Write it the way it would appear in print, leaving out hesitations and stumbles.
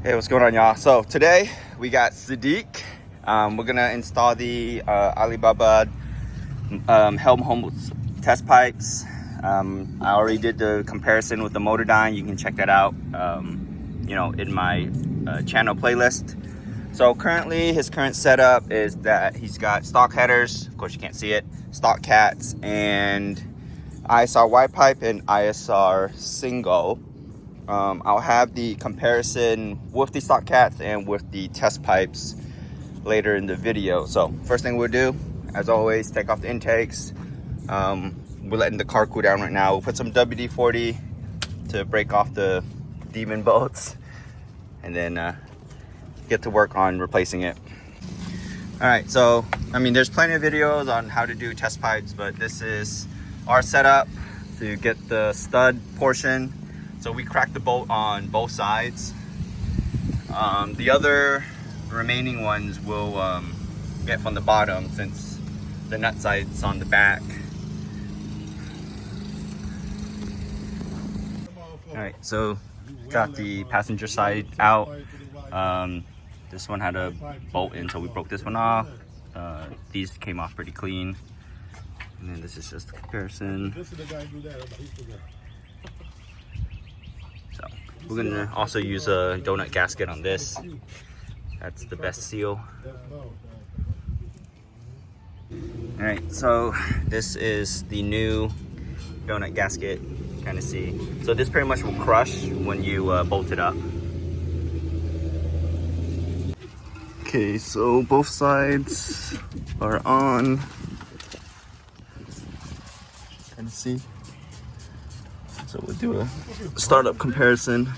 Hey, what's going on, y'all? So today we got Sadiq. We're gonna install the Alibaba Helmholtz test pipes. I already did the comparison with the Motordyne. You can check that out, in my channel playlist. So currently, his current setup is that he's got stock headers. Of course, you can't see it. Stock cats and ISR wide pipe and ISR single. I'll have the comparison with the stock cats and with the test pipes later in the video. So first thing we'll do, as always, take off the intakes. We're letting the car cool down right now. We'll put some WD-40 to break off the demon bolts and then get to work on replacing it. All right, so there's plenty of videos on how to do test pipes, but this is our setup to get the stud portion. So we cracked the bolt on both sides. The other remaining ones we'll get from the bottom since the nut side's on the back. All right, so got the passenger side out. This one had a bolt in, so we broke this one off. These came off pretty clean. And then this is just a comparison. So we're gonna also use a donut gasket on this. That's the best seal. All right, so this is the new donut gasket. Kind of see. So this pretty much will crush when you bolt it up. Okay, so both sides are on. Kind of see. So we'll do a startup comparison.